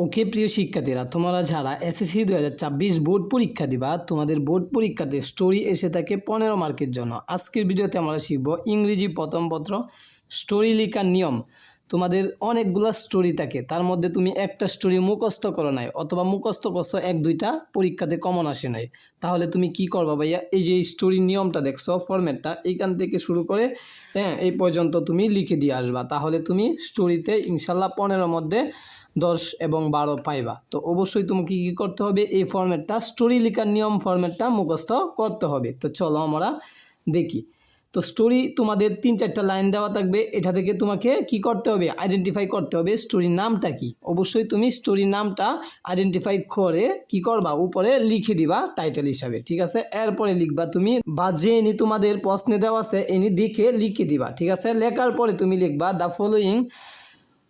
ওকে প্রিয় শিক্ষার্থীরা, তোমরা যারা এসএসসি 2024 বোর্ড পরীক্ষা দিবা, তোমাদের বোর্ড পরীক্ষাতে স্টোরি এসে থাকে 15 মার্কের জন্য। আজকের ভিডিওতে আমরা শিখব ইংরেজি প্রথম পত্র স্টোরি লেখার নিয়ম। তোমাদের অনেকগুলো স্টোরি থাকে, তার মধ্যে তুমি একটা স্টোরি মুখস্থ করো নাই অথবা মুখস্থ করছো 1-2টা, পরীক্ষাতে কমন আসে নাই, তাহলে তুমি কি করবা ভাইয়া? এই যে স্টোরির নিয়মটা দেখছো, ফরম্যাটটা এইখান থেকে শুরু করে এই পর্যন্ত তুমি লিখে দিয়ে আসবা, তাহলে তুমি স্টোরিতে ইনশাল্লাহ 15 মধ্যে 10 এবং 12 পাইবা। তো অবশ্যই তোমাকে কী করতে হবে? এই ফরম্যাটটা, স্টোরি লেখার নিয়ম ফরম্যাটটা মুখস্থ করতে হবে। তো চলো আমরা দেখি। তো স্টোরি তোমাদের 3-4টা লাইন দেওয়া থাকবে, এটা থেকে তোমাকে কি করতে হবে? আইডেন্টিফাই করতে হবে স্টোরির নামটা কি। অবশ্যই তুমি স্টোরির নামটা আইডেন্টিফাই করে কি করবা? উপরে লিখে দিবা টাইটেল হিসাবে, ঠিক আছে? এরপরে লিখবা তুমি, বা যে এনি তোমাদের প্রশ্নে দেওয়া আছে এনি দেখে লিখে দিবা, ঠিক আছে? লেখার পরে তুমি লিখবা the following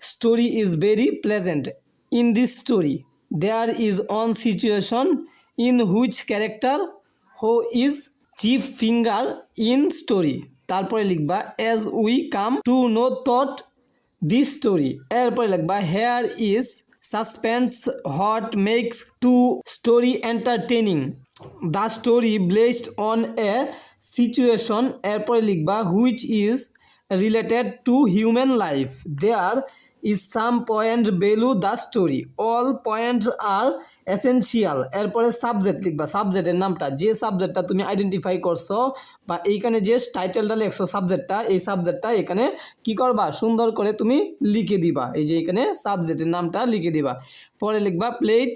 story is very pleasant. In this story, there is one situation in which character who is chief finger in story. তারপরে লিখবা as we come to know thought this story. এরপরে লিখবা here is suspense what makes to story entertaining. The story based on a situation. এরপরে লিখবা which is related to human life. There is some point below the story. All points are essential. এরপরে subject লিখবা, সাবজেক্টের নামটা, যে সাবজেক্টটা তুমি identify করছো বা এইখানে যে টাইটেলটা লেখছো সাবজেক্টটা, এই সাবজেক্টটা এখানে কি করবা? সুন্দর করে তুমি লিখে দিবা, এই যে এখানে সাবজেক্টের নামটা লিখে দিবা। পরে লিখবা প্লেট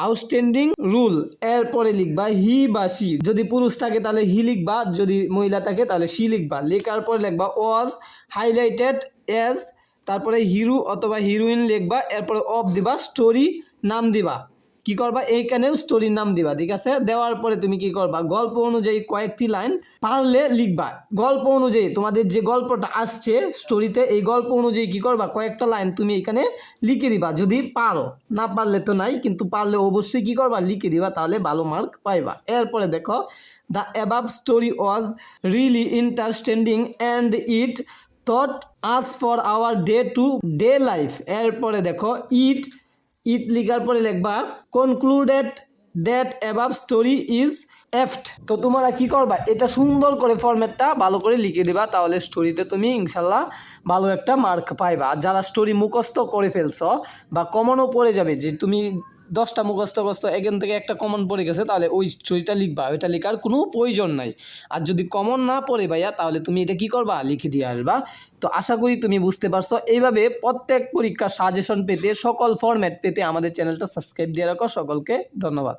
আউটস্ট্যান্ডিং রুল। এরপরে লিখবা হি বা সি, যদি পুরুষ থাকে তাহলে হি লিখবা, যদি মহিলা থাকে তাহলে সি লিখবা। লেখার পরে লিখবা ওয়াজ হাইলাইটেড এজ, তারপরে হিরো অথবা হিরোইন লিখবা, এরপরে অফ দিবা, স্টোরি নাম দিবা। কি করবা? এইখানেও স্টোরির নাম দিবা, ঠিক আছে? দেওয়ার পরে তুমি কি করবা? গল্প অনুযায়ী কয়েকটি লাইন পারলে লিখবা। গল্প অনুযায়ী তোমাদের যে গল্পটা আসছে স্টোরিতে, এই গল্প অনুযায়ী কি করবা? কয়েকটা লাইন তুমি এখানে লিখে দিবা, যদি পারো। না পারলে তো নাই, কিন্তু পারলে অবশ্যই কি করবা? লিখে দিবা, তাহলে ভালো মার্ক পাইবা। এরপরে দেখো the above story was really interesting and it thought us for our day to day life. এরপরে দেখো ইট লিখার পরে লিখবা concluded that above story is এফট। তো তোমরা কি করবা? এটা সুন্দর করে ফরম্যাটটা ভালো করে লিখে দিবা, তাহলে স্টোরিতে তুমি ইনশাল্লাহ ভালো একটা মার্ক পাইবা। আর যারা স্টোরি মুখস্থ করে ফেলছো বা কমনও পড়ে যাবে, যে তুমি 10টা মুখস্থ করছো, এখান থেকে একটা কমন পড়ে গেছে, তাহলে ওই স্টোরিটা লিখবা, ওইটা লেখার কোনো প্রয়োজন নাই। আর যদি কমন না পড়ে ভাইয়া, তাহলে তুমি এটা কি করবা? লিখে দিয়ে আসবা। তো আশা করি তুমি বুঝতে পারছো। এইভাবে প্রত্যেক পরীক্ষার সাজেশন পেতে, সকল ফরম্যাট পেতে আমাদের চ্যানেলটা সাবস্ক্রাইব দিয়ে রাখো। সকলকে ধন্যবাদ।